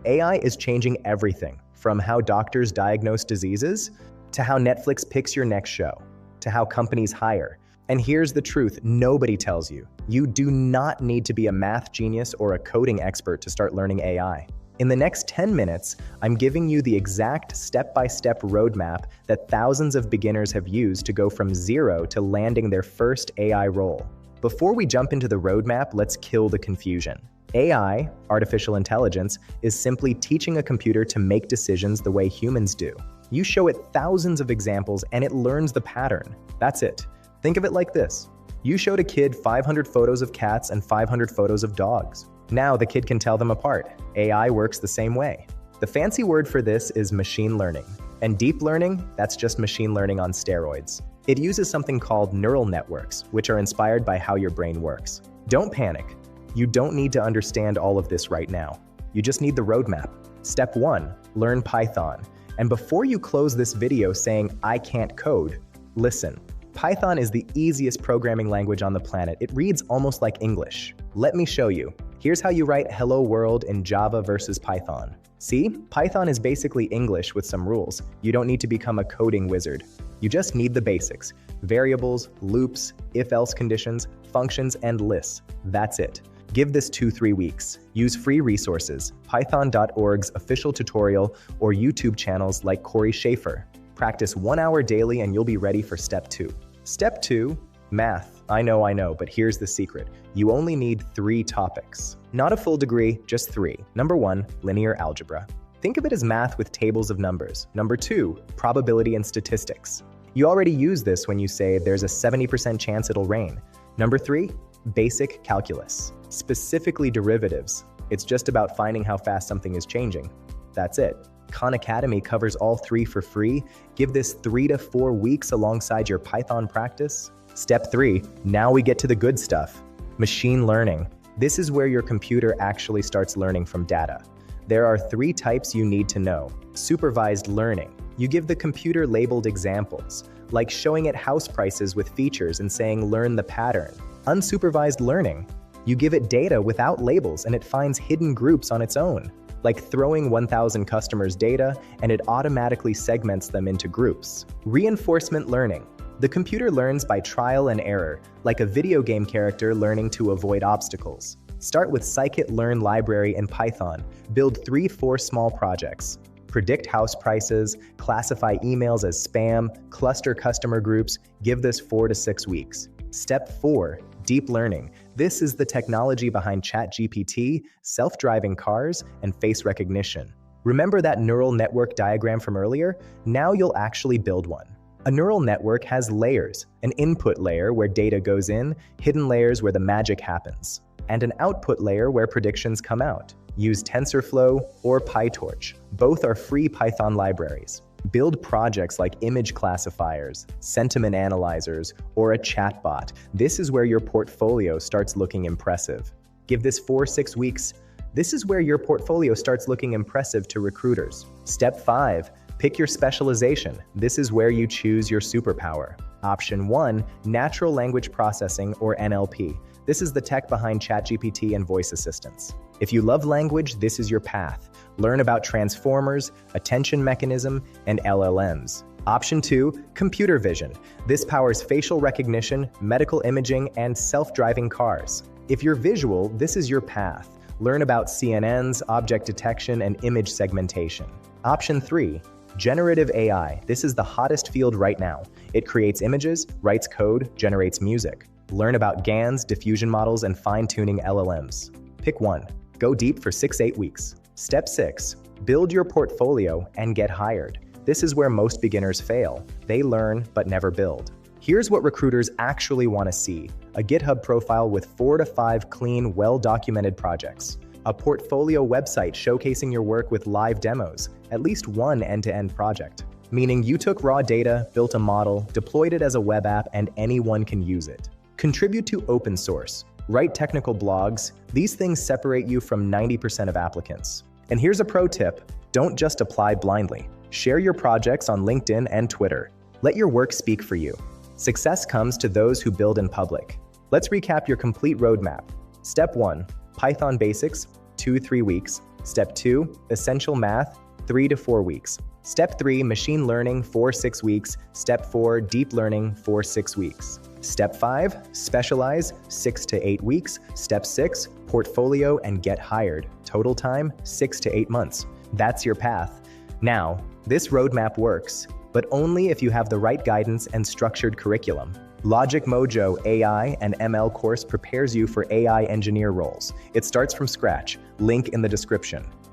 AI is changing everything from how doctors diagnose diseases to how Netflix picks your next show, to how companies hire. And here's the truth nobody tells you. You do not need to be a math genius or a coding expert to start learning AI. In the next 10 minutes, I'm giving you the exact step-by-step roadmap that thousands of beginners have used to go from zero to landing their first AI role. Before we jump into the roadmap, let's kill the confusion. AI, artificial intelligence, is simply teaching a computer to make decisions the way humans do. You show it thousands of examples and it learns the pattern. That's it. Think of it like this. You showed a kid 500 photos of cats and 500 photos of dogs. Now the kid can tell them apart. AI works the same way. The fancy word for this is machine learning. And deep learning, that's just machine learning on steroids. It uses something called neural networks, which are inspired by how your brain works. Don't panic. You don't need to understand all of this right now. You just need the roadmap. Step 1, learn Python. And before you close this video saying, "I can't code," listen. Python is the easiest programming language on the planet. It reads almost like English. Let me show you. Here's how you write "Hello World" in Java versus Python. See, Python is basically English with some rules. You don't need to become a coding wizard. You just need the basics: variables, loops, if-else conditions, functions, and lists. That's it. Give this 2-3 weeks. Use free resources, python.org's official tutorial, or YouTube channels like Corey Schaefer. Practice 1 hour daily and you'll be ready for step 2. Step 2, math. I know, but here's the secret. You only need 3 topics. Not a full degree, just 3. Number 1, linear algebra. Think of it as math with tables of numbers. Number 2, probability and statistics. You already use this when you say there's a 70% chance it'll rain. Number 3, basic calculus. Specifically derivatives. It's just about finding how fast something is changing. That's it. Khan Academy covers all 3 for free. Give this 3 to 4 weeks alongside your Python practice. Step 3, now we get to the good stuff. Machine learning. This is where your computer actually starts learning from data. There are 3 types you need to know. Supervised learning. You give the computer labeled examples, like showing it house prices with features and saying learn the pattern. Unsupervised learning. You give it data without labels and it finds hidden groups on its own, like throwing 1,000 customers' data and it automatically segments them into groups. Reinforcement learning. The computer learns by trial and error, like a video game character learning to avoid obstacles. Start with scikit-learn library in Python. Build 3-4 small projects. Predict house prices, classify emails as spam, cluster customer groups. Give this 4 to 6 weeks. Step 4, deep learning. This is the technology behind ChatGPT, self-driving cars, and face recognition. Remember that neural network diagram from earlier? Now you'll actually build one. A neural network has layers, an input layer where data goes in, hidden layers where the magic happens, and an output layer where predictions come out. Use TensorFlow or PyTorch. Both are free Python libraries. Build projects like image classifiers, sentiment analyzers, or a chatbot. This is where your portfolio starts looking impressive. Give this 4-6 weeks. This is where your portfolio starts looking impressive to recruiters. Step 5, pick your specialization. This is where you choose your superpower. Option 1, natural language processing or NLP. This is the tech behind ChatGPT and voice assistants. If you love language, this is your path. Learn about transformers, attention mechanism, and LLMs. Option 2, computer vision. This powers facial recognition, medical imaging, and self-driving cars. If you're visual, this is your path. Learn about CNNs, object detection, and image segmentation. Option 3, generative AI. This is the hottest field right now. It creates images, writes code, generates music. Learn about GANs, diffusion models, and fine-tuning LLMs. Pick one. Go deep for 6-8 weeks. Step 6. Build your portfolio and get hired. This is where most beginners fail. They learn but never build. Here's what recruiters actually want to see: a GitHub profile with 4 to 5 clean, well-documented projects. A portfolio website showcasing your work with live demos, at least one end-to-end project. Meaning you took raw data, built a model, deployed it as a web app, and anyone can use it. Contribute to open source. Write technical blogs. These things separate you from 90% of applicants. And here's a pro tip: don't just apply blindly. Share your projects on LinkedIn and Twitter. Let your work speak for you. Success comes to those who build in public. Let's recap your complete roadmap. Step 1, Python basics, 2-3 weeks. Step 2, essential math, 3 to 4 weeks. Step 3, machine learning, 4-6 weeks. Step 4, deep learning, 4-6 weeks. Step 5, specialize, 6 to 8 weeks. Step 6, portfolio and get hired. Total time, 6 to 8 months. That's your path. Now, this roadmap works, but only if you have the right guidance and structured curriculum. LogicMojo AI and ML course prepares you for AI engineer roles. It starts from scratch. Link in the description.